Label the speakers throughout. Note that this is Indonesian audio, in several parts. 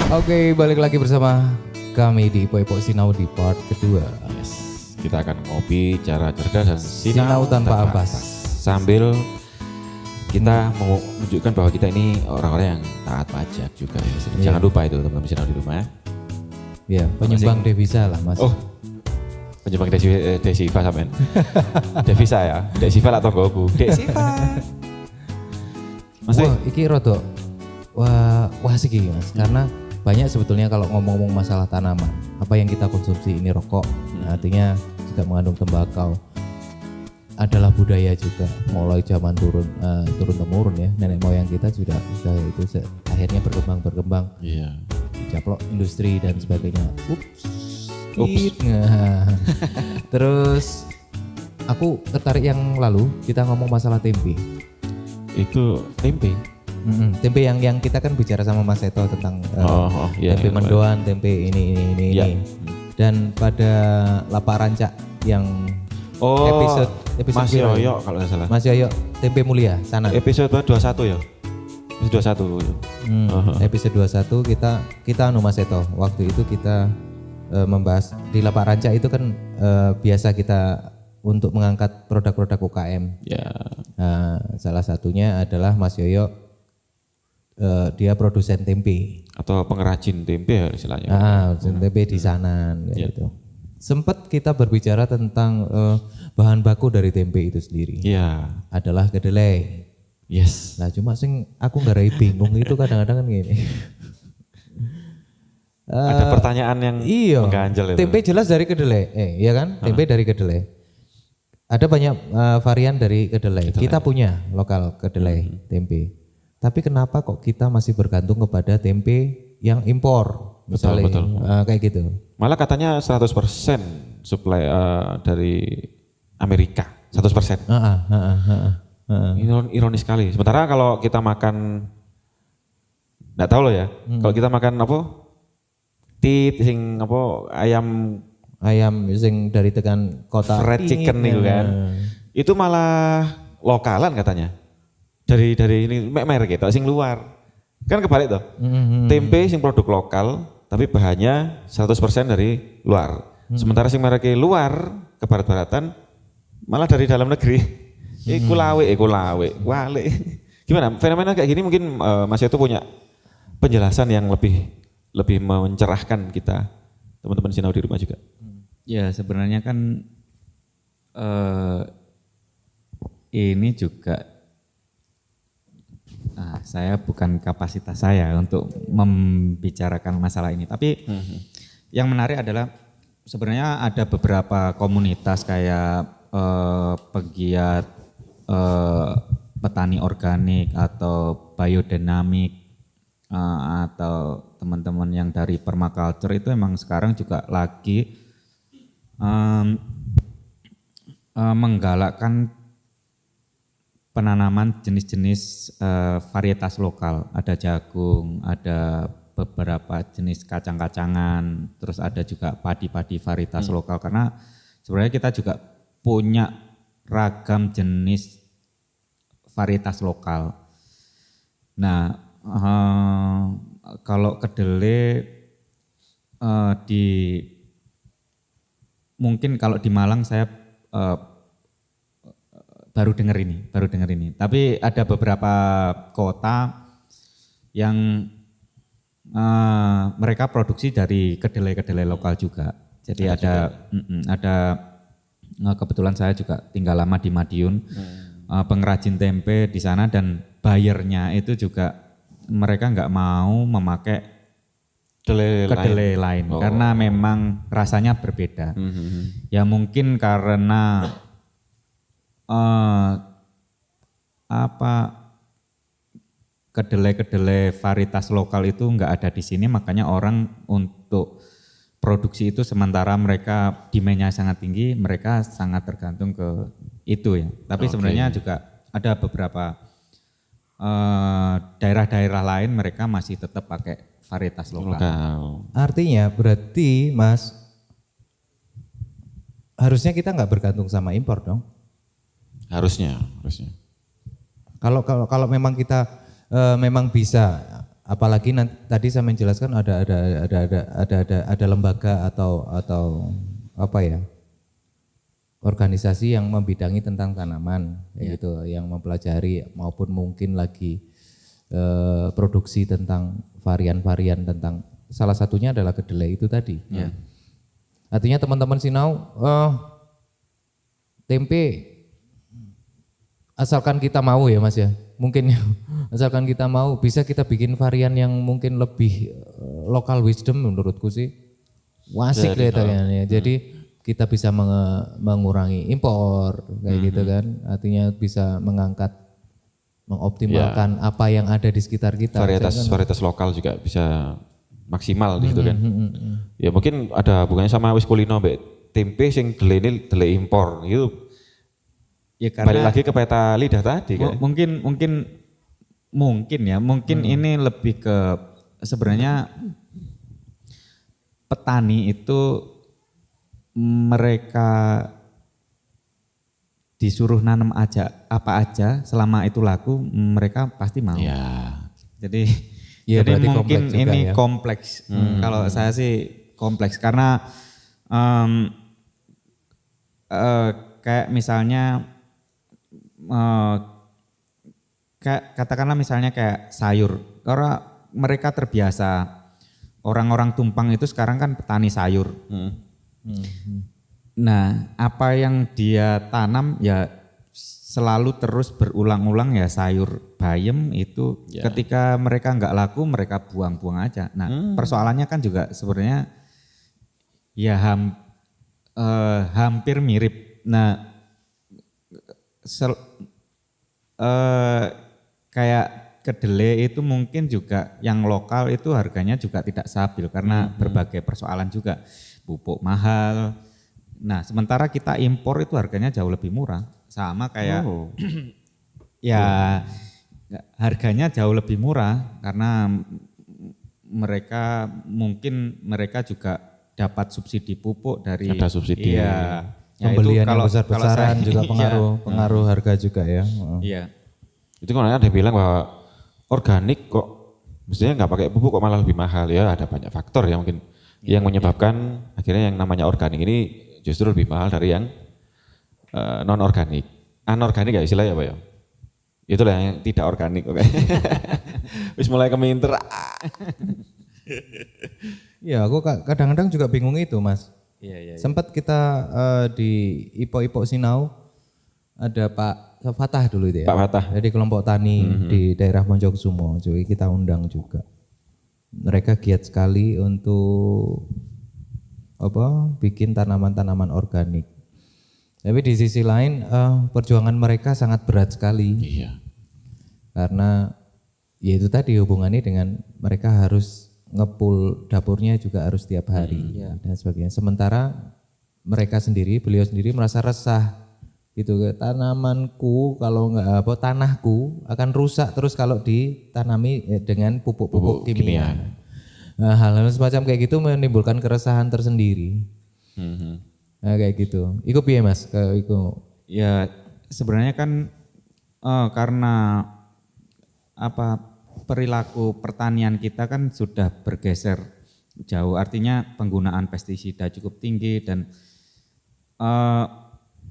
Speaker 1: Oke, balik lagi bersama kami di Epok Sinau di part kedua.
Speaker 2: Yes, kita akan ngopi cara cerdas dan
Speaker 1: Sinau tanpa ampas.
Speaker 2: Sambil kita mau menunjukkan bahwa kita ini orang-orang yang taat pajak juga ya. Jadi jangan lupa itu teman-teman Sinau di rumah.
Speaker 1: Ya, penyumbang devisa lah Mas.
Speaker 2: Oh, penyumbang Desiva sampean. Devisa ya, Desiva atau goku. Desiva. Mas,
Speaker 1: Wah, iki rodok. Wah sih Mas, karena banyak sebetulnya kalau ngomong-ngomong masalah tanaman, apa yang kita konsumsi ini rokok, artinya juga mengandung tembakau, adalah budaya juga, mulai zaman turun temurun ya, nenek moyang kita sudah itu akhirnya berkembang,
Speaker 2: iya.
Speaker 1: caplok industri dan sebagainya. Ups.
Speaker 2: Ups.
Speaker 1: Nah. Terus aku tertarik yang lalu kita ngomong masalah tempe.
Speaker 2: Itu tempe.
Speaker 1: Tempe yang kita kan bicara sama Mas Seto tentang
Speaker 2: Iya,
Speaker 1: tempe mendoan, tempe ini.
Speaker 2: Iya.
Speaker 1: Dan pada Lapak Rancak yang episode
Speaker 2: Mas
Speaker 1: berapa ya?
Speaker 2: Yoyo kalau nggak salah.
Speaker 1: Mas Yoyo, tempe mulia sana.
Speaker 2: Episode 21 ya. Episode 21.
Speaker 1: Episode 21 kita Mas Seto. Waktu itu kita membahas di Lapak Rancak itu kan biasa kita untuk mengangkat produk-produk UKM.
Speaker 2: Ya.
Speaker 1: Nah, salah satunya adalah Mas Yoyo, dia produsen tempe.
Speaker 2: Atau pengrajin tempe ya istilahnya.
Speaker 1: Produsen tempe di sana gitu. Sempat kita berbicara tentang bahan baku dari tempe itu sendiri.
Speaker 2: Iya.
Speaker 1: Adalah kedelai.
Speaker 2: Yes.
Speaker 1: Nah cuma sing aku nggak bingung itu kadang-kadang kan gini.
Speaker 2: Ada pertanyaan yang mengganjal itu.
Speaker 1: Tempe jelas dari kedelai, iya kan? Tempe dari kedelai. Ada banyak varian dari kedelai. Kita punya lokal kedelai tempe. Tapi kenapa kok kita masih bergantung kepada tempe yang impor? Misalnya
Speaker 2: Betul.
Speaker 1: kayak gitu.
Speaker 2: Malah katanya 100% supply dari Amerika. 100%. Ironis sekali. Sementara kalau kita makan, nggak tahu loh ya. Kalau kita makan apa? Ayam
Speaker 1: sing dari tekan kota
Speaker 2: fried chicken itu kan. Itu malah lokalan katanya. Dari ini merek gitu, sing luar. Kan kebalik tuh. Tempe sing produk lokal tapi bahannya 100% dari luar. Sementara sing merek luar ke barat-baratan malah dari dalam negeri. Iku lawe, wale. Gimana? Fenomena kayak gini mungkin Mas Yoto punya penjelasan yang lebih mencerahkan kita teman-teman Sinau di rumah juga.
Speaker 3: Ya sebenarnya kan ini juga saya bukan kapasitas saya untuk membicarakan masalah ini. Tapi yang menarik adalah sebenarnya ada beberapa komunitas kayak pegiat petani organik atau biodinamik atau teman-teman yang dari permaculture itu emang sekarang juga lagi menggalakkan penanaman jenis-jenis varietas lokal. Ada jagung, ada beberapa jenis kacang-kacangan, terus ada juga padi-padi varietas lokal. Karena sebenarnya kita juga punya ragam jenis varietas lokal. Nah, kalau kedelai mungkin kalau di Malang saya baru dengar ini. Tapi ada beberapa kota yang mereka produksi dari kedelai lokal juga. Jadi ada kebetulan saya juga tinggal lama di Madiun, pengrajin tempe di sana dan buyernya itu juga mereka nggak mau memakai kedelai lain karena memang rasanya berbeda. Ya mungkin karena kedelai varietas lokal itu nggak ada di sini, makanya orang untuk produksi itu sementara mereka demand-nya sangat tinggi, mereka sangat tergantung ke itu ya. Tapi sebenarnya juga ada beberapa daerah-daerah lain mereka masih tetap pakai varietas lokal.
Speaker 1: Artinya berarti Mas, harusnya kita nggak bergantung sama impor dong?
Speaker 2: Harusnya.
Speaker 1: Kalau memang kita memang bisa apalagi tadi saya menjelaskan ada lembaga atau apa ya, organisasi yang membidangi tentang tanaman gitu, yang mempelajari maupun mungkin lagi produksi tentang varian-varian tentang, salah satunya adalah kedelai itu tadi. Artinya teman-teman Sinau, tempe asalkan kita mau ya Mas ya, mungkin ya, asalkan kita mau bisa kita bikin varian yang mungkin lebih local wisdom menurutku sih. Asik kelihatannya. Jadi kita bisa mengurangi impor kayak gitu kan. Artinya bisa mengoptimalkan apa yang ada di sekitar kita.
Speaker 2: Varietas lokal juga bisa maksimal di situ kan. Ya mungkin ada hubungannya sama wis kulino mbek tempe sing delay impor gitu.
Speaker 3: Ya karena
Speaker 2: balik lagi ke peta lidah tadi kan. Mungkin ini lebih ke sebenarnya petani itu mereka disuruh nanam apa aja selama itu laku mereka pasti mau. Jadi mungkin ini kompleks. Kalau saya sih kompleks karena kayak misalnya katakanlah misalnya kayak sayur, karena mereka terbiasa, orang-orang Tumpang itu sekarang kan petani sayur. Nah, apa yang dia tanam ya selalu terus berulang-ulang ya sayur bayam itu ketika mereka nggak laku mereka buang-buang aja. Nah, persoalannya kan juga sebenarnya ya hampir mirip. Nah, kayak kedelai itu mungkin juga yang lokal itu harganya juga tidak stabil karena berbagai persoalan juga, pupuk mahal. Nah sementara kita impor itu harganya jauh lebih murah, sama kayak harganya jauh lebih murah karena mereka juga dapat subsidi pupuk dari ada subsidi.
Speaker 1: Pembelian yang besar-besaran juga pengaruh harga juga ya.
Speaker 2: Iya. Itu kan ada yang bilang bahwa organik kok mestinya nggak pakai pupuk kok malah lebih mahal ya, ada banyak faktor ya mungkin yang menyebabkan akhirnya yang namanya organik ini justru lebih mahal dari yang non organik. Anorganik ya istilahnya Pak ya. Itulah yang tidak organik. Oke. Wis mulai keminter.
Speaker 1: Ya aku kadang-kadang juga bingung itu Mas. Sempat kita di Ipok Sinau ada Pak Fatah dulu itu ya.
Speaker 2: Pak Fatah.
Speaker 1: Jadi kelompok tani di daerah Monjokusumo, jadi kita undang juga. Mereka giat sekali untuk bikin tanaman-tanaman organik. Tapi di sisi lain perjuangan mereka sangat berat sekali.
Speaker 2: Iya.
Speaker 1: Karena ya itu tadi hubungannya dengan mereka harus ngepul dapurnya juga harus tiap hari dan sebagainya. Sementara mereka sendiri, beliau sendiri merasa resah gitu, tanamanku kalau enggak tanahku akan rusak terus kalau ditanami dengan pupuk kimia. Nah, hal-hal semacam kayak gitu menimbulkan keresahan tersendiri. Nah, kayak gitu. Iku piye Mas?
Speaker 3: Ya sebenarnya kan karena perilaku pertanian kita kan sudah bergeser jauh, artinya penggunaan pestisida cukup tinggi dan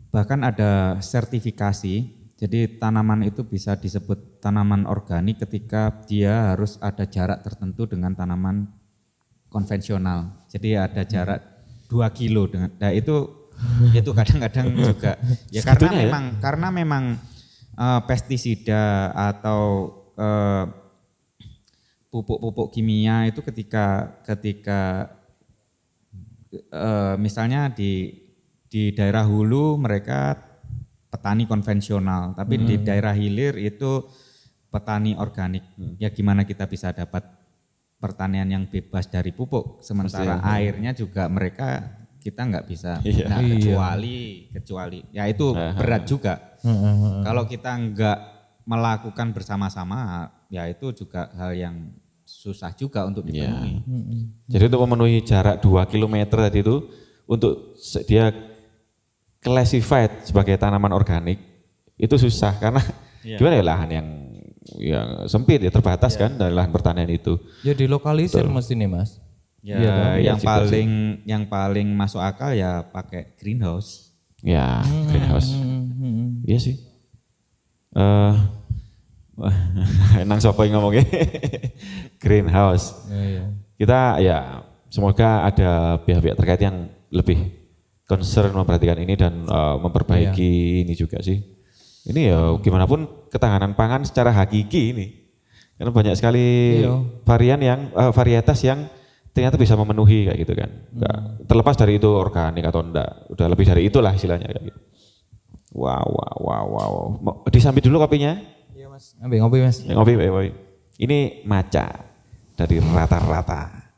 Speaker 3: bahkan ada sertifikasi, jadi tanaman itu bisa disebut tanaman organik ketika dia harus ada jarak tertentu dengan tanaman konvensional, jadi ada jarak 2 kilo dengan, nah itu kadang-kadang juga ya karena memang pestisida atau pupuk-pupuk kimia itu ketika misalnya di daerah hulu mereka petani konvensional, tapi di daerah hilir itu petani organik. Ya gimana kita bisa dapat pertanian yang bebas dari pupuk, sementara airnya juga kita nggak bisa. Nah, kecuali ya itu berat juga. Kalau kita nggak melakukan bersama-sama, ya itu juga hal yang susah juga untuk dipenuhi.
Speaker 2: Jadi untuk memenuhi jarak 2 km tadi itu, untuk dia classified sebagai tanaman organik, itu susah karena gimana ya lahan yang yang sempit ya, terbatas kan dari lahan pertanian itu.
Speaker 1: Ya dilokalisir mesti nih Mas.
Speaker 3: Ya,
Speaker 1: Iya kan?
Speaker 3: yang paling masuk akal ya pakai greenhouse.
Speaker 2: Ya, greenhouse. Iya sih. Nang sopo yang ngomongnya greenhouse.
Speaker 1: Iya.
Speaker 2: Kita ya semoga ada pihak-pihak terkait yang lebih concern memperhatikan ini dan memperbaiki ini juga sih. Ini ya gimana pun ketahanan pangan secara hakiki ini. Karena banyak sekali varietas yang ternyata bisa memenuhi kayak gitu kan. Nggak, terlepas dari itu organik atau enggak, udah lebih dari itulah istilahnya kayak gitu. Wow. Disambil dulu kopinya.
Speaker 1: Iya Mas. Ambil ngopi Mas.
Speaker 2: Ya, ngopi. Ini maca dari rata-rata.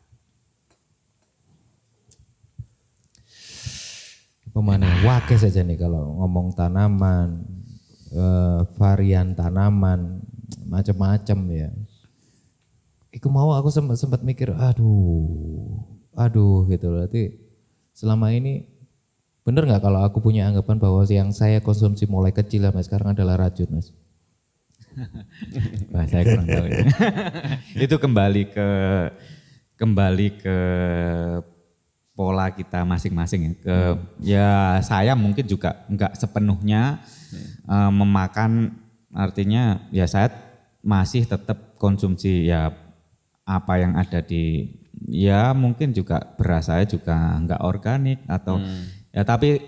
Speaker 1: Pemana wakil saja nih kalau ngomong tanaman, varian tanaman, macam-macam ya. Iku mau aku sempat mikir, aduh gitu loh. Berarti selama ini bener nggak kalau aku punya anggapan bahwa yang saya konsumsi mulai kecil sampai sekarang adalah racun, Mas?
Speaker 3: Wah, saya kurang tahu ya. Itu kembali ke pola kita masing-masing ya. Ya saya mungkin juga enggak sepenuhnya memakan, artinya ya saya masih tetap konsumsi ya apa yang ada di, ya mungkin juga beras saya juga enggak organik atau ya, tapi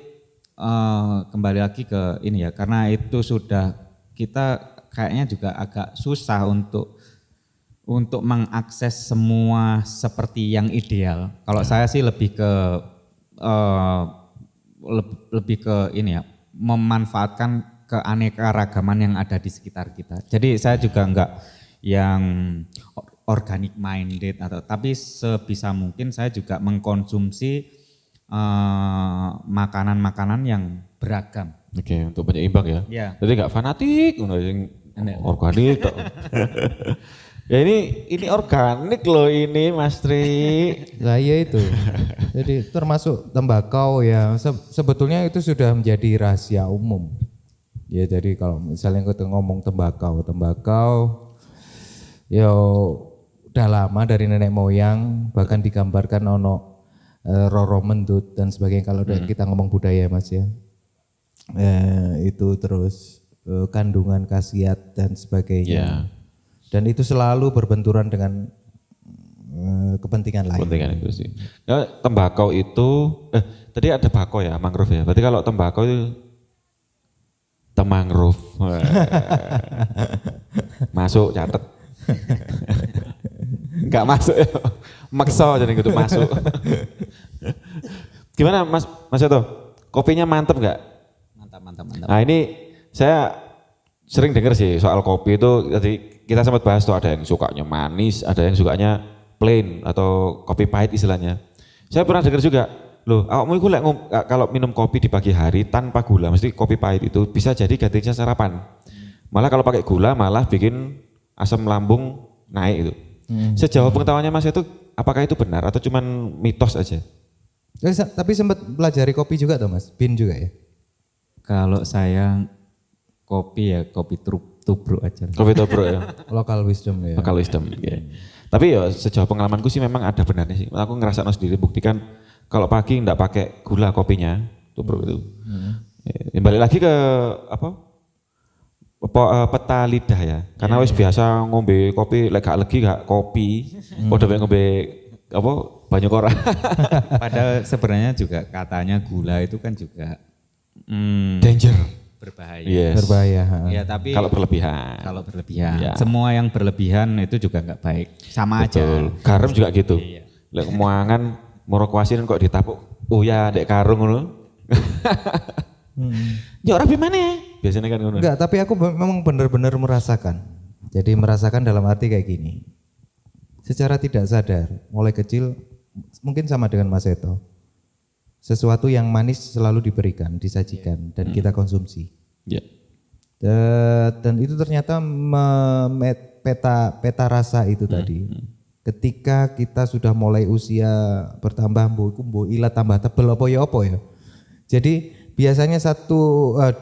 Speaker 3: kembali lagi ke ini ya, karena itu sudah kita kayaknya juga agak susah untuk mengakses semua seperti yang ideal. Kalau saya sih lebih ke ini ya, memanfaatkan keanekaragaman yang ada di sekitar kita. Jadi saya juga enggak yang organic minded atau, tapi sebisa mungkin saya juga mengkonsumsi makanan-makanan yang beragam.
Speaker 2: Oke, untuk penyeimbang ya.
Speaker 3: Ya.
Speaker 2: Jadi enggak fanatik, organik. Ya ini organik loh ini Mas Tri.
Speaker 1: Lah iya itu. Jadi termasuk tembakau ya, sebetulnya itu sudah menjadi rahasia umum. Ya jadi kalau misalnya kita ngomong tembakau ya udah lama dari nenek moyang, bahkan digambarkan ono roro mendut dan sebagainya kalau kita ngomong budaya Mas ya. Itu terus kandungan khasiat dan sebagainya.
Speaker 2: Yeah.
Speaker 1: Dan itu selalu berbenturan dengan kepentingan lain.
Speaker 2: Kepentingan itu sih. Nah, tembakau itu, tadi ada bako ya, mangrove ya. Berarti kalau tembakau itu temangrove. Masuk, catet. Enggak masuk ya. Maksa jadi gitu masuk. Gimana Mas Seto? Kopinya mantep enggak?
Speaker 3: Mantap.
Speaker 2: Nah ini saya sering dengar sih soal kopi itu, tadi kita sempat bahas tuh ada yang sukanya manis, ada yang sukanya plain atau kopi pahit istilahnya. Saya pernah dengar juga, loh awakmu itu kalau minum kopi di pagi hari tanpa gula, mesti kopi pahit itu bisa jadi gantinya sarapan. Malah kalau pakai gula malah bikin asam lambung naik itu. Sejauh pengetahuannya Mas itu, apakah itu benar atau cuman mitos aja?
Speaker 1: Tapi sempat pelajari kopi juga tuh Mas, bin juga ya?
Speaker 3: Kalau saya kopi tubruk aja.
Speaker 2: Kopi tubruk ya.
Speaker 1: Local wisdom ya.
Speaker 2: Local wisdom. Yeah. Tapi ya sejauh pengalamanku sih memang ada benarnya sih. Aku ngerasa sendiri buktikan kalau pagi enggak pakai gula kopinya, tubruk itu. Ya, balik lagi ke peta lidah ya. Karena wis biasa ngombe kopi, lek gak legi gak kopi. Padha ngombe banyu kora.
Speaker 3: Padahal sebenarnya juga katanya gula itu kan juga
Speaker 2: danger.
Speaker 3: Berbahaya.
Speaker 2: Yes.
Speaker 1: Berbahaya.
Speaker 3: Ya, tapi
Speaker 2: kalau berlebihan.
Speaker 3: Ya. Semua yang berlebihan itu juga enggak baik. Sama
Speaker 2: Betul.
Speaker 3: aja.
Speaker 2: Garam juga gitu.
Speaker 3: Iya.
Speaker 2: Lek kemuangan moro kuasin kok ditapuk. Oh ya, dek karung ngono. Ya ora bimane. Biasanya kan ngono.
Speaker 1: Enggak, tapi aku memang benar-benar merasakan. Jadi merasakan dalam arti kayak gini. Secara tidak sadar, mulai kecil mungkin sama dengan Mas Seto. Sesuatu yang manis selalu diberikan, disajikan dan kita konsumsi.
Speaker 2: Ya.
Speaker 1: Dan itu ternyata peta rasa itu tadi. Ketika kita sudah mulai usia bertambah, mbo ilat tambah tebel apa ya. Jadi biasanya 2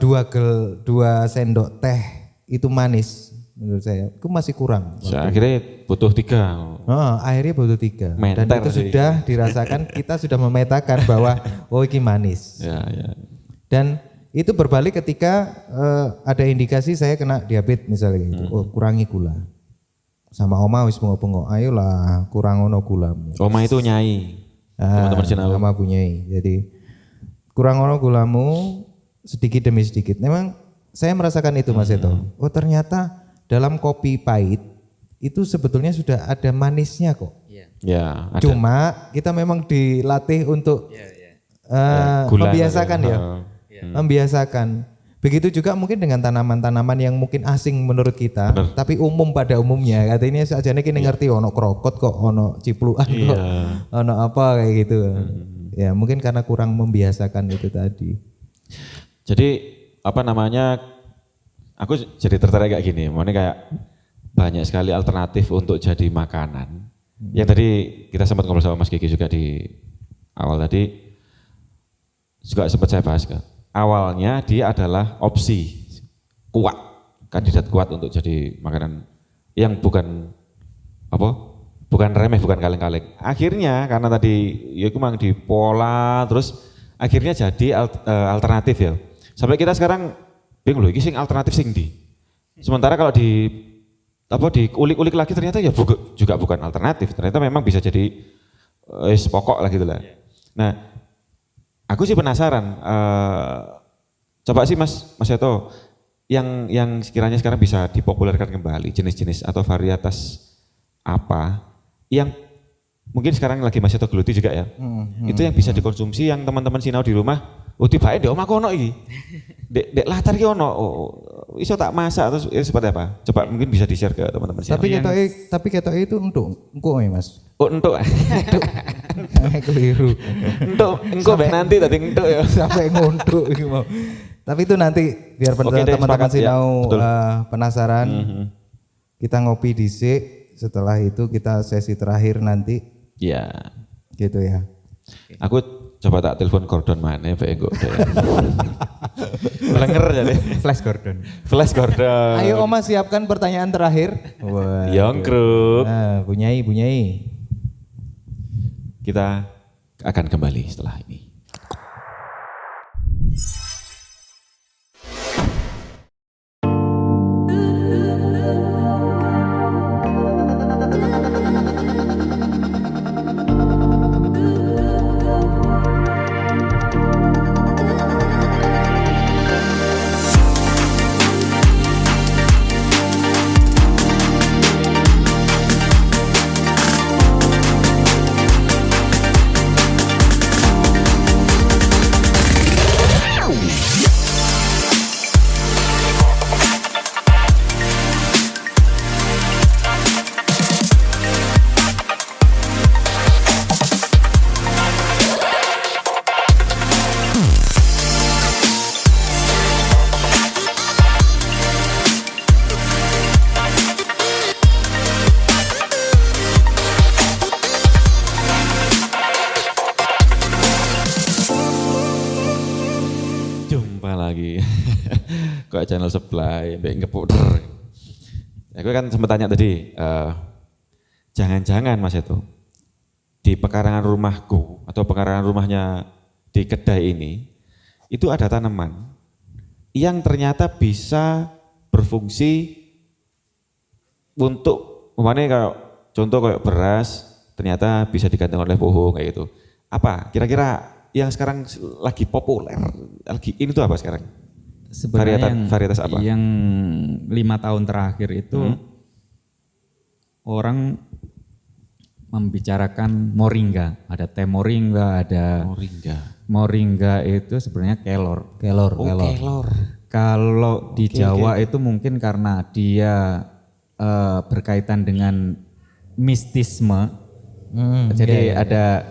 Speaker 1: sendok teh itu manis, menurut saya. Itu masih kurang.
Speaker 2: Akhirnya butuh 3.
Speaker 1: Akhirnya butuh 3. Dan
Speaker 2: Menter
Speaker 1: itu
Speaker 2: sih.
Speaker 1: sudah dirasakan, kita sudah memetakan bahwa ini manis.
Speaker 2: Ya.
Speaker 1: Dan itu berbalik ketika ada indikasi saya kena diabetes misalnya gitu. Kurangi gula. Sama oma wis bengok-bengok, ayolah kurang ono gulamu.
Speaker 2: Oma itu nyai. Teman-teman sinau.
Speaker 1: Sama bunyai. Jadi kurang ono gulamu sedikit demi sedikit. Memang saya merasakan itu Mas Eto. Oh ternyata dalam kopi pahit itu sebetulnya sudah ada manisnya kok.
Speaker 2: Ya, ada.
Speaker 1: Cuma kita memang dilatih untuk
Speaker 2: Gula
Speaker 1: membiasakan
Speaker 2: gitu.
Speaker 1: ya. Membiasakan. Begitu juga mungkin dengan tanaman-tanaman yang mungkin asing menurut kita, tapi umum pada umumnya. Katanya sajane kini ngerti ono krokot kok, ono cipluan kok, ono apa kayak gitu. Ya mungkin karena kurang membiasakan itu tadi.
Speaker 2: Jadi apa namanya? Aku jadi tertarik kayak gini, makanya kayak banyak sekali alternatif untuk jadi makanan. Yang tadi kita sempat ngobrol sama Mas Gigi juga di awal tadi, juga sempat saya bahas kan. Awalnya dia adalah opsi kuat, kandidat kuat untuk jadi makanan yang bukan remeh, bukan kaleng-kaleng. Akhirnya karena tadi ya memang dipola, terus akhirnya jadi alternatif ya. Sampai kita sekarang bingung loh, ini sing alternatif sing di. Sementara kalau diulik-ulik lagi ternyata ya juga bukan alternatif. Ternyata memang bisa jadi pokok lah gitu lah. Nah, aku sih penasaran. Coba sih Mas Eto, yang sekiranya sekarang bisa dipopulerkan kembali jenis-jenis atau varietas apa yang mungkin sekarang lagi Mas Eto geluti juga ya. Itu yang bisa dikonsumsi yang teman-teman sinau di rumah. Tibae ndek omahku ono iki. Dek latar iki ono. Iso tak masak atau seperti apa? Coba mungkin bisa di-share ke teman-teman sinau.
Speaker 1: Tapi ketoke itu engko ya Mas.
Speaker 2: Entuk.
Speaker 1: Keliru.
Speaker 2: Engko mbek nanti tadi entuk ya.
Speaker 1: Sampai nguntuk iki mau. Tapi itu nanti biar teman-teman sinau penasaran. Kita ngopi dhisik, setelah itu kita sesi terakhir nanti.
Speaker 2: Iya.
Speaker 1: Gitu ya.
Speaker 2: Aku coba tak telepon Gordon mana ya engko. Lenger jadi. Flash Gordon.
Speaker 1: Ayo Oma siapkan pertanyaan terakhir.
Speaker 2: Yongkruk.
Speaker 1: Bunyai.
Speaker 2: Kita akan kembali setelah ini. Kok channel sebelah, mbak ngepuk. Aku kan sempat tanya tadi, jangan-jangan Mas itu di pekarangan rumahku atau pekarangan rumahnya di kedai ini itu ada tanaman yang ternyata bisa berfungsi untuk, umpamanya kayak contoh kayak beras ternyata bisa digantung oleh pohon kayak gitu. Apa kira-kira yang sekarang lagi populer, lagi ini tuh apa sekarang?
Speaker 3: Sebenarnya
Speaker 2: varietas apa?
Speaker 3: Yang 5 tahun terakhir itu orang membicarakan moringa, ada teh moringa, ada moringa itu sebenarnya kelor.
Speaker 1: Kelor.
Speaker 3: Kalau di Jawa itu mungkin karena dia berkaitan dengan mistisme, jadi ada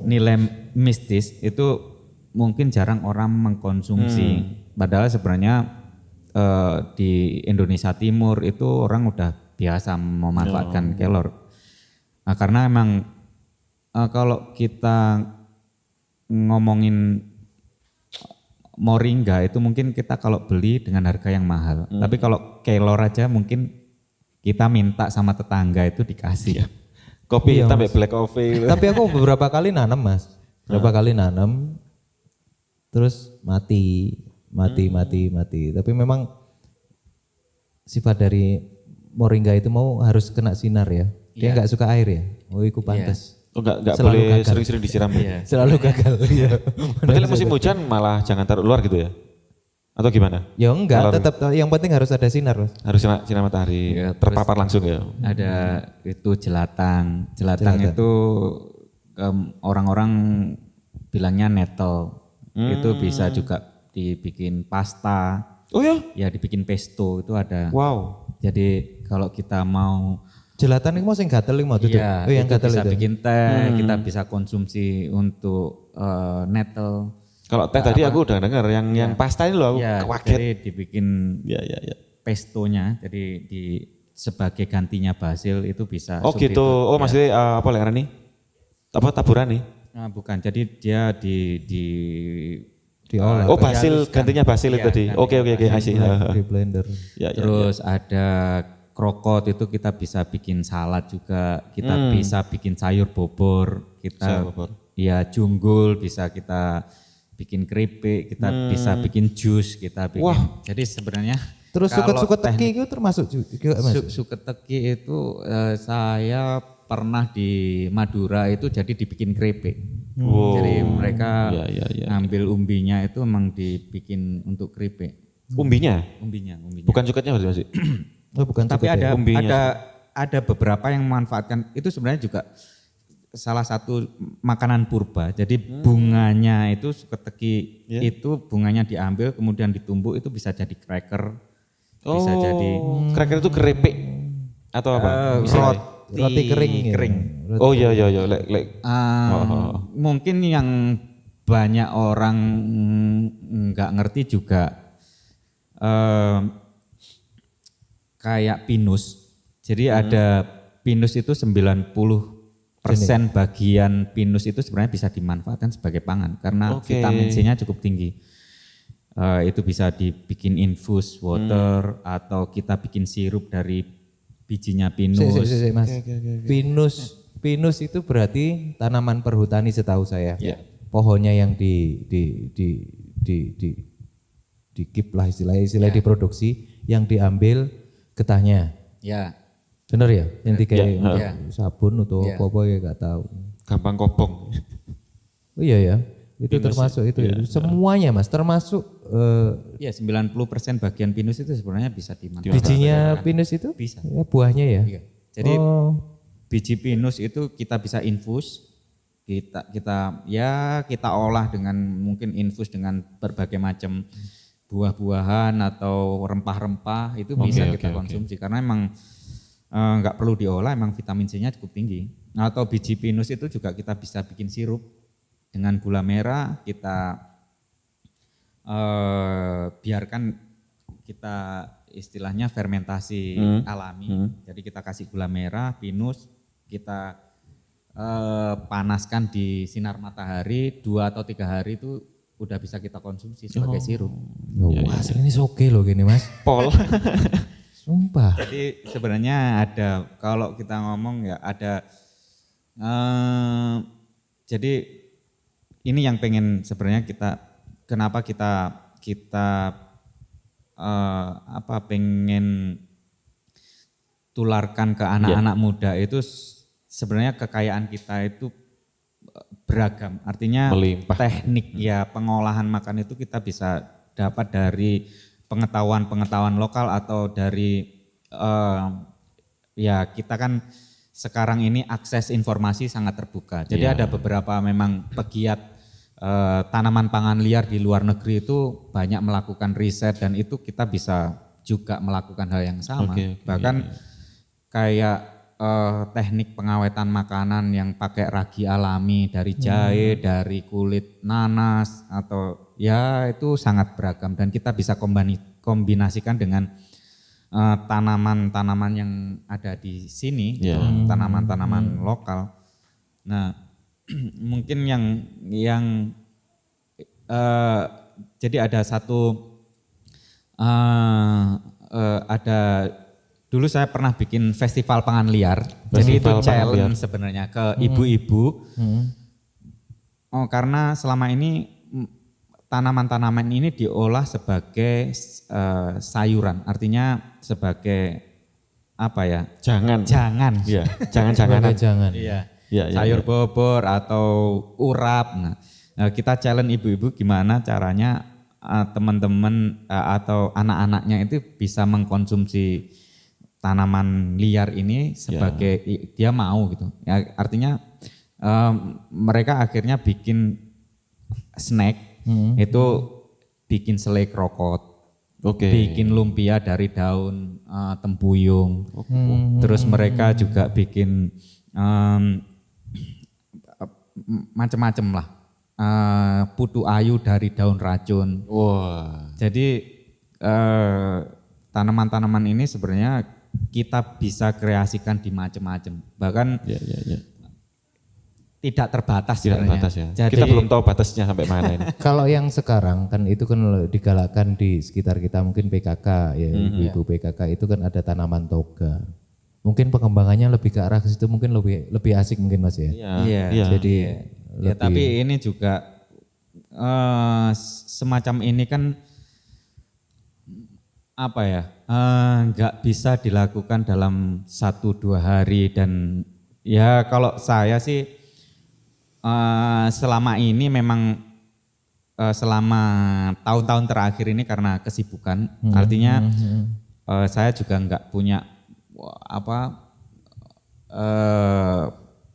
Speaker 3: nilai mistis itu. Mungkin jarang orang mengkonsumsi. Padahal sebenarnya di Indonesia Timur itu orang udah biasa memanfaatkan kelor. Nah, karena emang kalau kita ngomongin moringa itu mungkin kita kalau beli dengan harga yang mahal. Tapi kalau kelor aja mungkin kita minta sama tetangga itu dikasih.
Speaker 2: Kopi
Speaker 1: Iya,
Speaker 2: hitam
Speaker 1: Mas.
Speaker 2: black coffee.
Speaker 1: Tapi aku beberapa kali nanam Mas. Beberapa kali nanam terus mati. Tapi memang sifat dari moringa itu harus kena sinar ya. Dia nggak suka air ya. Oh, itu pantas.
Speaker 2: Oh enggak
Speaker 1: Selalu
Speaker 2: boleh
Speaker 1: gagal.
Speaker 2: sering-sering disiram.
Speaker 1: Selalu gagal. Iya.
Speaker 2: Berarti lek musim hujan malah jangan taruh luar gitu ya? Atau gimana?
Speaker 1: Ya enggak,
Speaker 2: Kalau-
Speaker 1: tetap yang penting harus ada sinar Mas.
Speaker 2: Harus sinar matahari
Speaker 3: Iya,
Speaker 2: terpapar langsung ya.
Speaker 3: Ada itu jelatang. Jelatang itu orang-orang bilangnya nettle. Itu bisa juga dibikin pasta.
Speaker 2: Oh ya?
Speaker 3: Ya dibikin pesto itu ada.
Speaker 2: Wow.
Speaker 3: Jadi kalau kita mau
Speaker 1: Jelatan itu mau sing gatel iki mau tutup.
Speaker 3: ya,
Speaker 1: Oh yang
Speaker 3: itu
Speaker 1: gatel
Speaker 3: bisa
Speaker 1: itu.
Speaker 3: bikin teh, kita bisa konsumsi untuk nettle.
Speaker 2: Kalau teh tadi aku udah dengar yang pasta ini loh aku
Speaker 3: Ya,
Speaker 2: kaget.
Speaker 3: jadi dibikin
Speaker 2: Ya.
Speaker 3: pestonya, jadi sebagai gantinya basil itu bisa.
Speaker 2: Oh gitu. Oh maksudnya apa lek nih? Apa taburan nih?
Speaker 3: Nah, bukan, jadi dia
Speaker 1: Diolah.
Speaker 2: Oh basil gantinya basil itu
Speaker 3: Iya,
Speaker 2: tadi. Oke. I see.
Speaker 1: Di blender.
Speaker 2: Ya.
Speaker 3: terus ada krokot itu kita bisa bikin salad juga, kita bisa bikin sayur bobor, kita
Speaker 2: Sayur bobor.
Speaker 3: ya junggul bisa kita bikin keripik, kita bisa bikin jus, kita bikin.
Speaker 2: Wah.
Speaker 3: Jadi sebenarnya
Speaker 1: Terus
Speaker 3: kalau
Speaker 1: suket-suket teki itu termasuk juga Mas.
Speaker 3: suket teki itu saya pernah di Madura itu jadi dibikin keripik.
Speaker 2: Wow.
Speaker 3: Jadi mereka
Speaker 2: Ya.
Speaker 3: ngambil umbinya itu emang dibikin untuk keripik.
Speaker 2: Umbinya?
Speaker 3: Umbinya.
Speaker 2: Bukan cuketnya masih.
Speaker 1: Oh bukan
Speaker 3: Tapi
Speaker 1: suket ya.
Speaker 3: ada beberapa yang memanfaatkan itu sebenarnya juga salah satu makanan purba. Jadi bunganya itu suket teki itu bunganya diambil kemudian ditumbuk itu bisa jadi cracker, bisa jadi
Speaker 2: Cracker itu keripik atau apa?
Speaker 1: Roti kering. ya.
Speaker 3: kering.
Speaker 2: Oh iya lek.
Speaker 3: Mungkin yang banyak orang nggak ngerti juga kayak pinus. Jadi ada pinus itu 90% bagian pinus itu sebenarnya bisa dimanfaatkan sebagai pangan karena
Speaker 2: Oke.
Speaker 3: vitamin C-nya cukup tinggi. Itu bisa dibikin infus water atau kita bikin sirup dari bijinya pinus.
Speaker 1: Si, Mas. Pinus itu berarti tanaman perhutani setahu saya. Pohonnya yang di keep lah istilahnya diproduksi, yang diambil getahnya.
Speaker 3: Ya.
Speaker 1: Bener ya? Yang kayak
Speaker 3: Ya.
Speaker 1: sabun atau apa ya nggak tahu.
Speaker 2: Gampang kobong.
Speaker 1: Oh iya ya. Itu termasuk itu ya. Semuanya Mas, termasuk
Speaker 3: Ya 90% bagian pinus itu sebenarnya bisa dimanfaatkan.
Speaker 1: bijinya pinus itu?
Speaker 3: Bisa.
Speaker 1: Ya, buahnya ya.
Speaker 3: Iya. Jadi
Speaker 1: Oh.
Speaker 3: biji pinus itu kita bisa infus, kita olah dengan mungkin infus dengan berbagai macam buah-buahan atau rempah-rempah itu bisa kita konsumsi karena emang nggak perlu diolah, emang vitamin C-nya cukup tinggi. Atau biji pinus itu juga kita bisa bikin sirup dengan gula merah, kita biarkan kita istilahnya fermentasi alami. Jadi kita kasih gula merah, pinus, kita panaskan di sinar matahari 2 atau 3 hari itu udah bisa kita konsumsi sebagai sirup.
Speaker 1: Wah, ini oke loh gini Mas.
Speaker 2: Pol.
Speaker 1: Sumpah.
Speaker 3: Jadi sebenarnya ada, kalau kita ngomong ya ada, jadi ini yang pengen sebenarnya kenapa kita pengen tularkan ke anak-anak muda itu sebenarnya kekayaan kita itu beragam. Artinya
Speaker 2: Melimpah.
Speaker 3: teknik ya pengolahan makan itu kita bisa dapat dari pengetahuan lokal atau dari ya kita kan sekarang ini akses informasi sangat terbuka. Jadi ada beberapa memang pegiat tanaman pangan liar di luar negeri itu banyak melakukan riset dan itu kita bisa juga melakukan hal yang sama. Bahkan kayak teknik pengawetan makanan yang pakai ragi alami dari jahe, dari kulit nanas atau ya itu sangat beragam dan kita bisa kombinasikan dengan tanaman-tanaman yang ada di sini, tanaman-tanaman lokal. Nah, mungkin yang jadi ada satu ada dulu saya pernah bikin festival pangan liar. Jadi itu challenge sebenarnya ke ibu-ibu. Oh, karena selama ini tanaman-tanaman ini diolah sebagai sayuran, artinya sebagai apa ya?
Speaker 2: Jangan. Iya, jangan-janganan.
Speaker 1: Jangan.
Speaker 3: Iya.
Speaker 2: Iya,
Speaker 3: Sayur bobor atau urap. Nah, kita challenge ibu-ibu gimana caranya teman-teman atau anak-anaknya itu bisa mengkonsumsi tanaman liar ini sebagai dia mau gitu. Ya, artinya mereka akhirnya bikin snack, itu bikin selai krokot, bikin lumpia dari daun tempuyung, terus mereka juga bikin macam-macam lah, putu ayu dari daun racun.
Speaker 2: Wah.
Speaker 3: Jadi tanaman-tanaman ini sebenarnya kita bisa kreasikan di macam-macam, bahkan tidak terbatas.
Speaker 2: Tidak terbatas ya.
Speaker 3: Jadi,
Speaker 2: kita belum tahu batasnya sampai mana ini.
Speaker 1: Kalau yang sekarang kan itu kan digalakkan di sekitar kita, mungkin PKK ya, ibu PKK itu kan ada tanaman toga. Mungkin pengembangannya lebih ke arah ke situ, mungkin lebih asik mungkin Mas ya.
Speaker 3: Iya.
Speaker 1: Jadi
Speaker 3: ya, tapi ini juga semacam ini kan apa ya, nggak bisa dilakukan dalam 1-2 hari, dan ya kalau saya sih selama ini memang selama tahun-tahun terakhir ini karena kesibukan, artinya saya juga nggak punya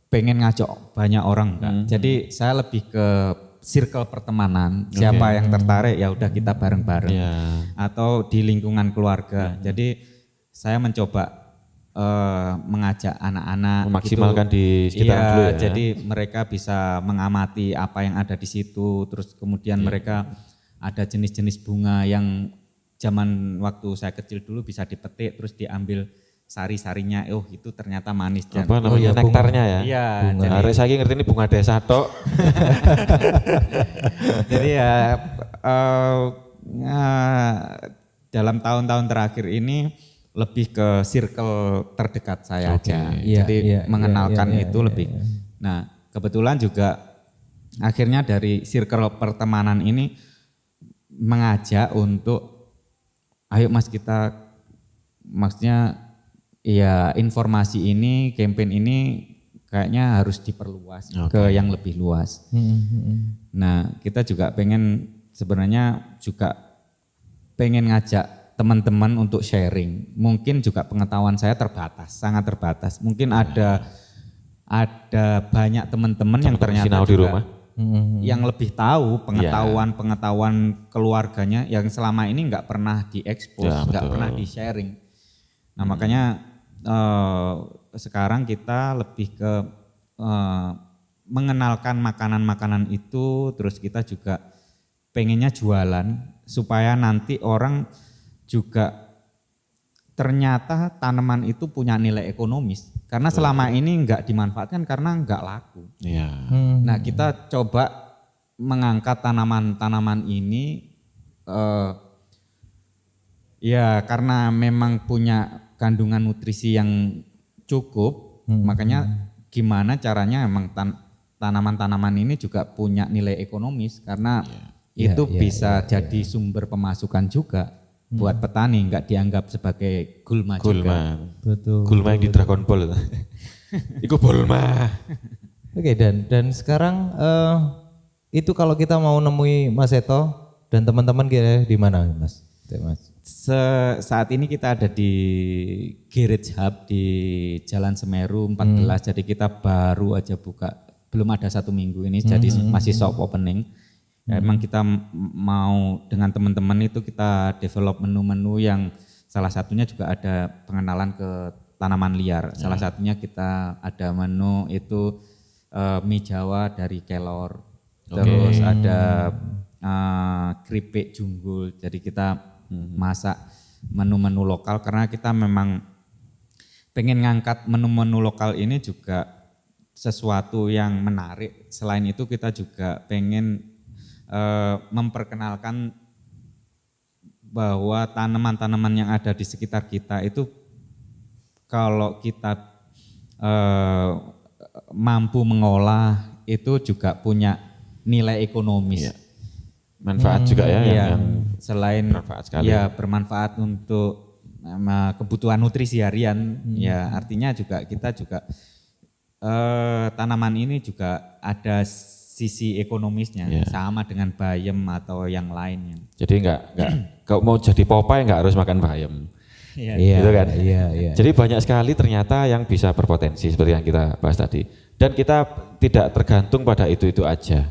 Speaker 3: pengen ngajak banyak orang enggak. Jadi saya lebih ke circle pertemanan, siapa yang tertarik ya udah kita bareng-bareng, atau di lingkungan keluarga. Jadi saya mencoba mengajak anak-anak
Speaker 2: memaksimalkan
Speaker 3: gitu.
Speaker 2: di sekitar dulu ya.
Speaker 3: Jadi mereka bisa mengamati apa yang ada di situ, terus kemudian mereka ada jenis-jenis bunga yang zaman waktu saya kecil dulu bisa dipetik terus diambil sari-sarinya, itu ternyata manis.
Speaker 2: Apa namanya, nektarnya ya?
Speaker 3: Iya.
Speaker 2: Jadi saya ngerti ini bunga desa tok.
Speaker 3: Jadi ya dalam tahun-tahun terakhir ini lebih ke circle terdekat saya aja. Jadi mengenalkan itu lebih. Nah, kebetulan juga akhirnya dari circle pertemanan ini mengajak untuk ayo Mas, kita maksudnya ya informasi ini, campaign ini kayaknya harus diperluas ke yang lebih luas. Nah, kita juga sebenarnya pengen ngajak teman-teman untuk sharing. Mungkin juga pengetahuan saya terbatas, sangat terbatas. Mungkin ada banyak teman-teman yang ternyata
Speaker 2: di rumah
Speaker 3: yang lebih tahu pengetahuan keluarganya yang selama ini nggak pernah diekspos, nggak pernah di-sharing. Nah, makanya sekarang kita lebih ke mengenalkan makanan-makanan itu, terus kita juga pengennya jualan supaya nanti orang juga ternyata tanaman itu punya nilai ekonomis, karena selama ini nggak dimanfaatkan karena nggak laku. Nah, kita coba mengangkat tanaman-tanaman ini ya karena memang punya kandungan nutrisi yang cukup, makanya gimana caranya emang tanaman-tanaman ini juga punya nilai ekonomis, karena itu bisa jadi sumber pemasukan juga buat petani, nggak dianggap sebagai gulma juga.
Speaker 1: Betul.
Speaker 2: Gulma yang di Dragon Ball. Iku Bulma.
Speaker 1: Oke, dan sekarang itu kalau kita mau nemui Mas Seto dan teman-teman kira di mana Mas?
Speaker 3: Saat ini kita ada di Garage Hub di Jalan Semeru 14, jadi kita baru aja buka, belum ada 1 minggu ini, jadi masih soft opening. Ya, emang kita mau dengan teman-teman itu kita develop menu-menu yang salah satunya juga ada pengenalan ke tanaman liar. Salah satunya kita ada menu itu mie Jawa dari kelor, terus ada keripik junggul. Jadi kita masak menu-menu lokal karena kita memang pengen ngangkat menu-menu lokal ini juga sesuatu yang menarik. Selain itu kita juga pengen memperkenalkan bahwa tanaman-tanaman yang ada di sekitar kita itu kalau kita mampu mengolah itu juga punya nilai ekonomis.
Speaker 2: Iya. Manfaat juga ya yang
Speaker 3: selain
Speaker 2: bermanfaat sekali.
Speaker 3: ya bermanfaat untuk kebutuhan nutrisi harian, ya artinya juga kita juga tanaman ini juga ada sisi ekonomisnya sama dengan bayam atau yang lainnya.
Speaker 2: Jadi enggak kalau mau jadi Popeye enggak harus makan bayam.
Speaker 1: Iya,
Speaker 2: Gitu kan?
Speaker 1: Iya.
Speaker 2: Jadi banyak sekali ternyata yang bisa berpotensi seperti yang kita bahas tadi. Dan kita tidak tergantung pada itu aja.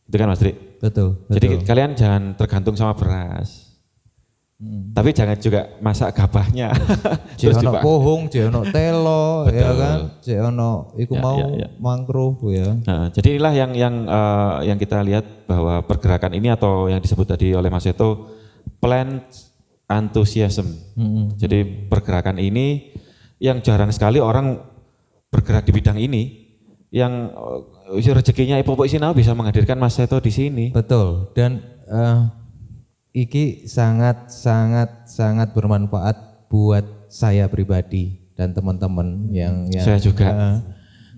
Speaker 2: Itu kan Mas Dri?
Speaker 1: Betul.
Speaker 2: Jadi kalian jangan tergantung sama beras. Tapi jangan juga masak gabahnya.
Speaker 1: Jek ono pohong, jek ono telo, ya kan? Jek ono iku mau mangrove ya.
Speaker 2: Nah, jadi inilah yang kita lihat bahwa pergerakan ini atau yang disebut tadi oleh Mas Seto plant enthusiasm. Jadi pergerakan ini yang jarang sekali orang bergerak di bidang ini, yang rezekinya Ipopok Sinau bisa menghadirkan Mas Seto di sini.
Speaker 1: Betul. Dan iki sangat bermanfaat buat saya pribadi dan teman-teman yang
Speaker 2: saya juga.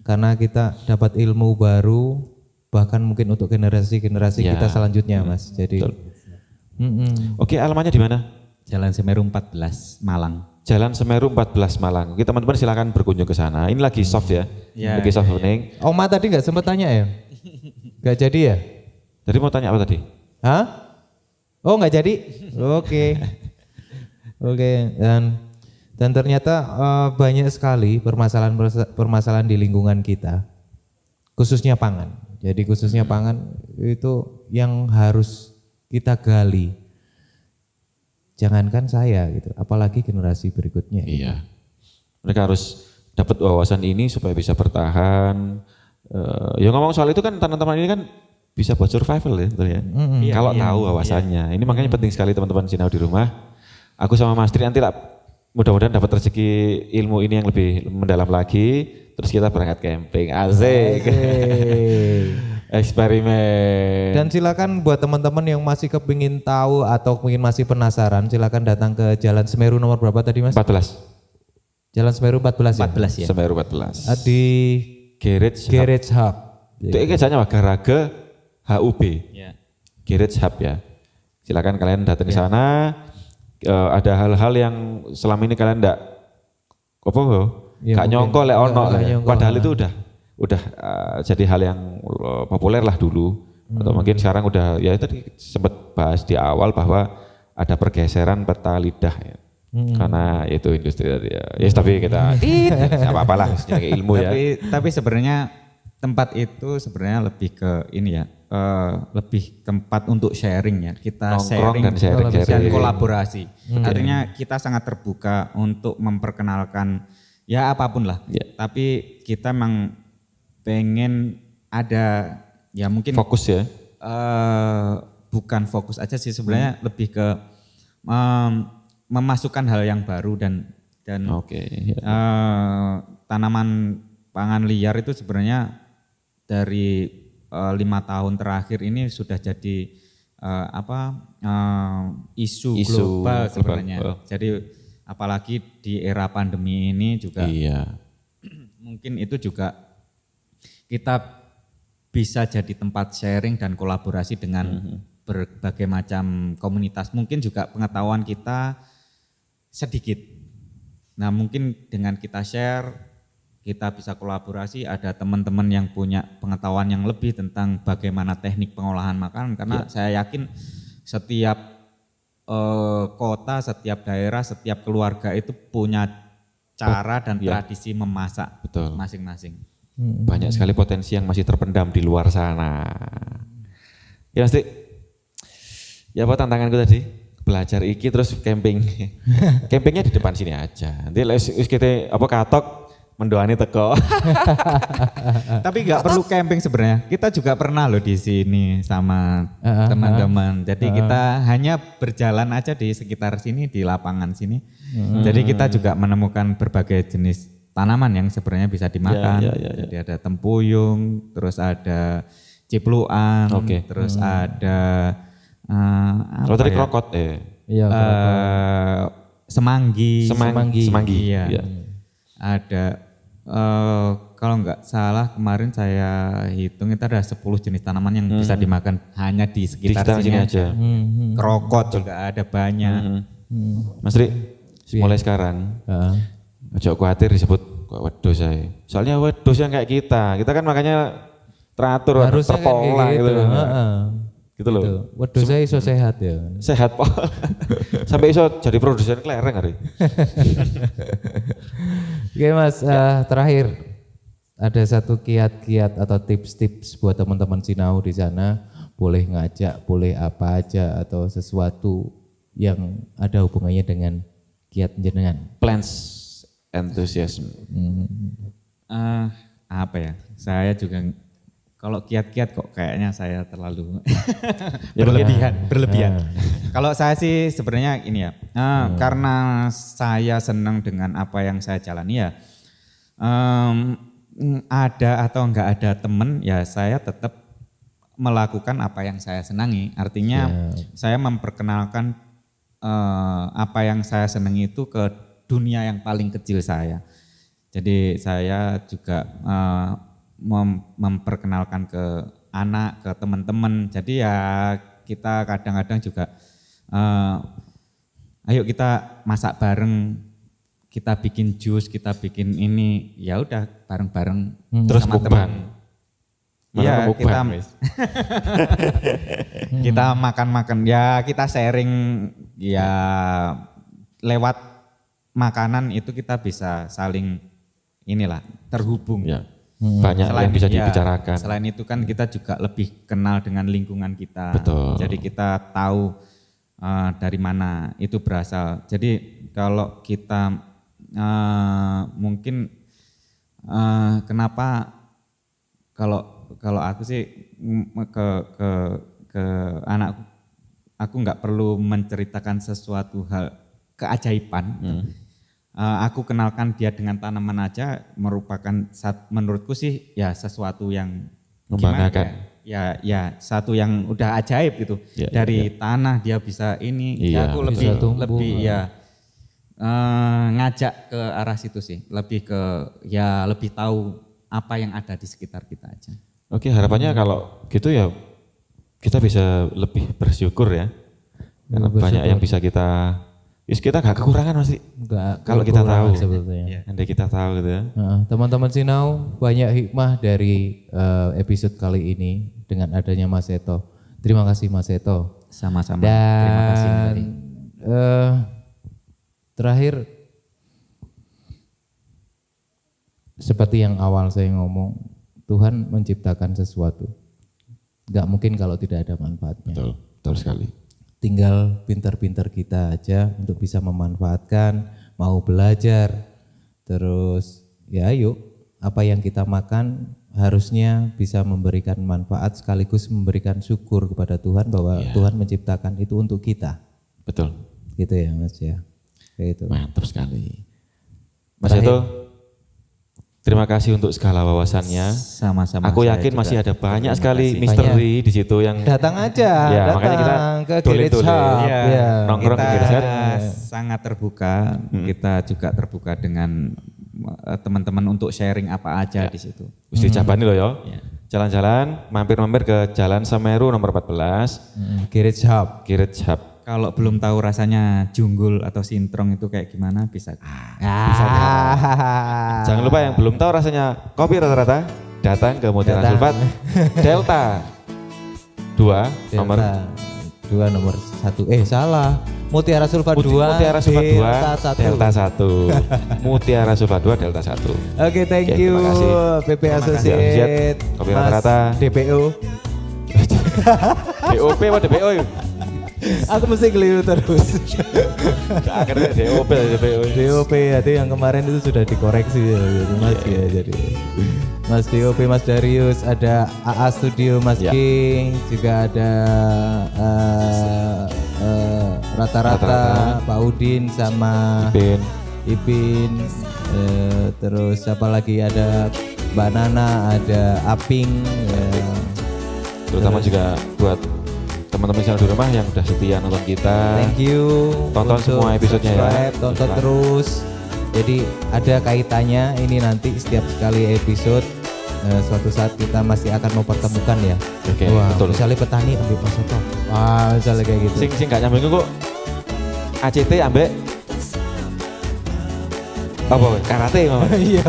Speaker 1: Karena kita dapat ilmu baru, bahkan mungkin untuk generasi-generasi kita selanjutnya, Mas. Jadi
Speaker 2: Oke, alamatnya di mana?
Speaker 3: Jalan Semeru 14 Malang.
Speaker 2: Jalan Semeru 14 Malang. Oke, teman-teman silakan berkunjung ke sana. Ini lagi soft ya. Lagi soft opening.
Speaker 1: Oma tadi nggak sempat tanya ya? Nggak jadi ya?
Speaker 2: Jadi mau tanya apa tadi?
Speaker 1: Hah? Oh nggak jadi? Oke. Dan ternyata banyak sekali permasalahan di lingkungan kita, khususnya pangan. Jadi khususnya pangan itu yang harus kita gali. Jangankan saya gitu, apalagi generasi berikutnya.
Speaker 2: Iya. Mereka harus dapat wawasan ini supaya bisa bertahan. Ya ngomong soal itu kan teman-teman ini kan bisa buat survival ya, betul ya. Kalau tahu wawasannya. Ini makanya penting sekali teman-teman Sinau di rumah. Aku sama Mas Tri nanti lah mudah-mudahan dapat rezeki ilmu ini yang lebih mendalam lagi. Terus kita berangkat camping. Asik. Eksperimen.
Speaker 1: Dan silakan buat teman-teman yang masih kepingin tahu atau mungkin masih penasaran, silakan datang ke Jalan Semeru nomor berapa tadi Mas?
Speaker 2: 14.
Speaker 1: Jalan Semeru 14 ya?
Speaker 3: 14 ya.
Speaker 2: Semeru 14.
Speaker 1: Di
Speaker 2: Garage
Speaker 1: Hub.
Speaker 2: Itu kerjanya Garaga HUB.
Speaker 3: Ya.
Speaker 2: Garage Hub ya. Silakan kalian datang ke sana. Ada hal-hal yang selama ini kalian enggak nyongko lek ono. Padahal itu udah jadi hal yang populer lah dulu. Atau mungkin sekarang udah ya tadi sempat bahas di awal bahwa ada pergeseran peta lidah ya. Karena itu industri tadi ya. Yes, tapi kita apa-apa lah sebagai ilmu ya.
Speaker 3: Tapi sebenarnya tempat itu sebenarnya lebih ke ini ya, lebih tempat untuk sharing ya. Kita
Speaker 2: Nongkrong
Speaker 3: sharing
Speaker 2: dan
Speaker 3: kolaborasi. Artinya kita sangat terbuka untuk memperkenalkan ya apapun lah. Tapi kita memang pengen ada ya mungkin
Speaker 2: fokus ya.
Speaker 3: Bukan fokus aja sih sebenarnya lebih ke memasukkan hal yang baru dan tanaman pangan liar itu sebenarnya dari 5 tahun terakhir ini sudah jadi isu global sebenarnya. Jadi apalagi di era pandemi ini juga mungkin itu juga kita bisa jadi tempat sharing dan kolaborasi dengan berbagai macam komunitas. Mungkin juga pengetahuan kita sedikit. Nah mungkin dengan kita share, kita bisa kolaborasi, ada teman-teman yang punya pengetahuan yang lebih tentang bagaimana teknik pengolahan makanan. Karena saya yakin setiap kota, setiap daerah, setiap keluarga itu punya cara dan tradisi memasak masing-masing.
Speaker 2: Banyak sekali potensi yang masih terpendam di luar sana. Ya Mas Dik, ya apa tantanganku tadi? Belajar iki terus camping. Campingnya di depan sini aja. Nanti kita katok mendoani teko.
Speaker 3: Tapi nggak perlu camping sebenarnya. Kita juga pernah loh di sini sama teman-teman. Jadi kita hanya berjalan aja di sekitar sini, di lapangan sini. Jadi kita juga menemukan berbagai jenis tanaman yang sebenarnya bisa dimakan. Jadi ada tempuyung, terus ada Cipluan,
Speaker 2: Oke.
Speaker 3: terus ada
Speaker 2: Rotary Krokot
Speaker 1: Iya.
Speaker 3: Semanggi.
Speaker 2: Semanggi.
Speaker 3: Iya. Ada kalau nggak salah kemarin saya hitung itu ada 10 jenis tanaman yang bisa dimakan hanya di sekitar sini aja. Krokot juga ada banyak.
Speaker 2: Mas Ri, mulai sekarang ojo khawatir disebut kok wedhus saya. Soalnya wedhus yang kayak kita kan makanya teratur,
Speaker 1: Harusnya
Speaker 2: terpola
Speaker 1: kayak
Speaker 2: gitu.
Speaker 1: Heeh.
Speaker 2: Gitu loh.
Speaker 1: Waduh saya iso sehat ya.
Speaker 2: Sehat po. Sampai iso jadi produsen kelereng hari.
Speaker 1: Oke Mas, terakhir ada satu kiat-kiat atau tips-tips buat teman-teman Sinau di sana, boleh ngajak, boleh apa aja atau sesuatu yang ada hubungannya dengan kiat jenengan.
Speaker 2: Plants enthusiasm.
Speaker 3: Apa ya? Saya juga kalau kiat-kiat kok kayaknya saya terlalu berlebihan. Kalau saya sih sebenarnya ini ya, karena saya senang dengan apa yang saya jalani ya, ada atau enggak ada teman ya saya tetap melakukan apa yang saya senangi. Artinya saya memperkenalkan apa yang saya senangi itu ke dunia yang paling kecil saya. Jadi saya juga memperkenalkan ke anak, ke teman-teman. Jadi ya kita kadang-kadang juga ayo kita masak bareng, kita bikin jus, kita bikin ini, ya udah bareng-bareng
Speaker 2: Terus
Speaker 3: sama
Speaker 2: mukbang.
Speaker 3: teman. Ya kita kita makan-makan, ya kita sharing, ya lewat makanan itu kita bisa saling inilah terhubung.
Speaker 2: Ya. Banyak yang bisa dibicarakan.
Speaker 3: Selain itu kan kita juga lebih kenal dengan lingkungan kita.
Speaker 2: Betul.
Speaker 3: Jadi kita tahu dari mana itu berasal. Jadi kalau kita mungkin kenapa kalau aku sih ke anakku, aku nggak perlu menceritakan sesuatu hal keajaiban. Aku kenalkan dia dengan tanaman aja merupakan menurutku sih ya sesuatu yang
Speaker 2: membanggakan.
Speaker 3: Ya satu yang udah ajaib gitu. Dari tanah dia bisa ini.
Speaker 2: Iya,
Speaker 3: Aku lebih ya ngajak ke arah situ sih. Lebih ke ya lebih tahu apa yang ada di sekitar kita aja.
Speaker 2: Oke, harapannya kalau gitu ya kita bisa lebih bersyukur ya. Karena banyak yang bisa kita gak kekurangan Mas. Kalau kita tahu sebetulnya. Andai kita tahu gitu ya.
Speaker 1: Teman-teman Sinau, banyak hikmah dari episode kali ini dengan adanya Mas Seto. Terima kasih Mas Seto.
Speaker 3: Sama-sama.
Speaker 1: Dan
Speaker 3: terima kasih.
Speaker 1: Terakhir, seperti yang awal saya ngomong, Tuhan menciptakan sesuatu. Gak mungkin kalau tidak ada manfaatnya.
Speaker 2: Betul sekali.
Speaker 1: Tinggal pintar-pintar kita aja untuk bisa memanfaatkan, mau belajar, terus ya yuk apa yang kita makan harusnya bisa memberikan manfaat sekaligus memberikan syukur kepada Tuhan bahwa Tuhan menciptakan itu untuk kita.
Speaker 2: Betul.
Speaker 1: Gitu ya Mas ya. Kayak itu.
Speaker 2: Mantap sekali. Mas Seto, terima kasih untuk segala wawasannya.
Speaker 3: Sama-sama.
Speaker 2: Aku yakin masih ada banyak sekali misteri di situ yang
Speaker 1: datang aja.
Speaker 2: Ya,
Speaker 1: datang
Speaker 2: makanya kita
Speaker 1: ke
Speaker 2: tulis-tulis.
Speaker 1: Garage Hub.
Speaker 3: Ya,
Speaker 2: nongkrong
Speaker 3: kita
Speaker 2: di Garage Hub.
Speaker 3: sangat terbuka. Kita juga terbuka dengan teman-teman untuk sharing apa aja di situ.
Speaker 2: Wis dicabani loh ya. Jalan-jalan, mampir-mampir ke Jalan Semeru nomor 14.
Speaker 1: Garage Hub.
Speaker 2: Garage Hub.
Speaker 3: Kalau belum tahu rasanya junggul atau sintrong itu kayak gimana bisa.
Speaker 2: Jangan lupa yang belum tahu rasanya kopi rata-rata, datang ke Mutiara Sulfat Delta 2 nomor 1.
Speaker 1: Salah. Mutiara Sulfat 2
Speaker 2: Mutiara Sulfat 2 Delta 1.
Speaker 3: 1.
Speaker 2: Mutiara Sulfat 2 Delta 1.
Speaker 1: Oke, thank you
Speaker 2: terima kasih.
Speaker 1: PP
Speaker 2: Terima kasih,
Speaker 1: Associate.
Speaker 2: Kopi rata-rata.
Speaker 1: DPO.
Speaker 2: DOP apa DPO yuk?
Speaker 1: Aku mesti keliru terus.
Speaker 2: Akhirnya DOP DPO.
Speaker 1: DOP itu yang kemarin itu sudah dikoreksi ya, jadi Mas ya, jadi Mas DOP Mas Darius, ada AA Studio Mas King, juga ada rata-rata Pak Udin sama Ipin, terus siapa lagi, ada Mbak Nana, ada Aping,
Speaker 2: Terutama juga buat teman-teman di rumah yang udah setia nonton kita.
Speaker 1: Thank you.
Speaker 2: Tonton
Speaker 1: untuk
Speaker 2: semua episodenya ya.
Speaker 1: subscribe, tonton terus. Jadi ada kaitannya ini nanti setiap sekali episode. Suatu saat kita masih akan mempertemukan ya.
Speaker 2: Oke,
Speaker 1: Wah,
Speaker 2: betul.
Speaker 1: misalnya petani ambil Mas Seto. Wah, misalnya kayak gitu.
Speaker 2: Sing gak nyambung kok. ACT ambek apa? Karate Mama.
Speaker 1: Iya.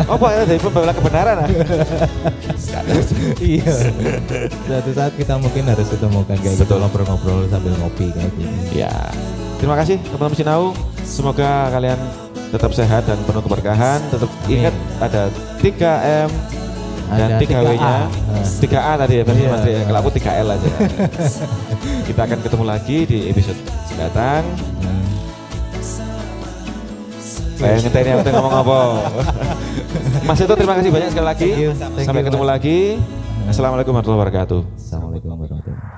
Speaker 2: Apa ya dari pembela kebenaran ah?
Speaker 1: Iya. Suatu saat kita mungkin harus ketemukan kayak gitu,
Speaker 2: Betul.
Speaker 1: ngobrol-ngobrol sambil ngopi kayak gitu.
Speaker 2: Ya. Terima kasih teman-teman Sinau. Semoga kalian tetap sehat dan penuh keberkahan. Tetap ingat ada 3M dan
Speaker 1: Ada
Speaker 2: 3W-nya. 3A tadi ya, berarti
Speaker 1: Iya.
Speaker 2: Mas Tri. Kalau aku 3L aja. Kita akan ketemu lagi di episode mendatang. Saya ngenteni aku ngomong apa. Mas itu terima kasih banyak sekali lagi.
Speaker 1: Thank you.
Speaker 2: Sampai ketemu lagi. Assalamualaikum warahmatullahi wabarakatuh.
Speaker 1: Assalamualaikum warahmatullahi wabarakatuh.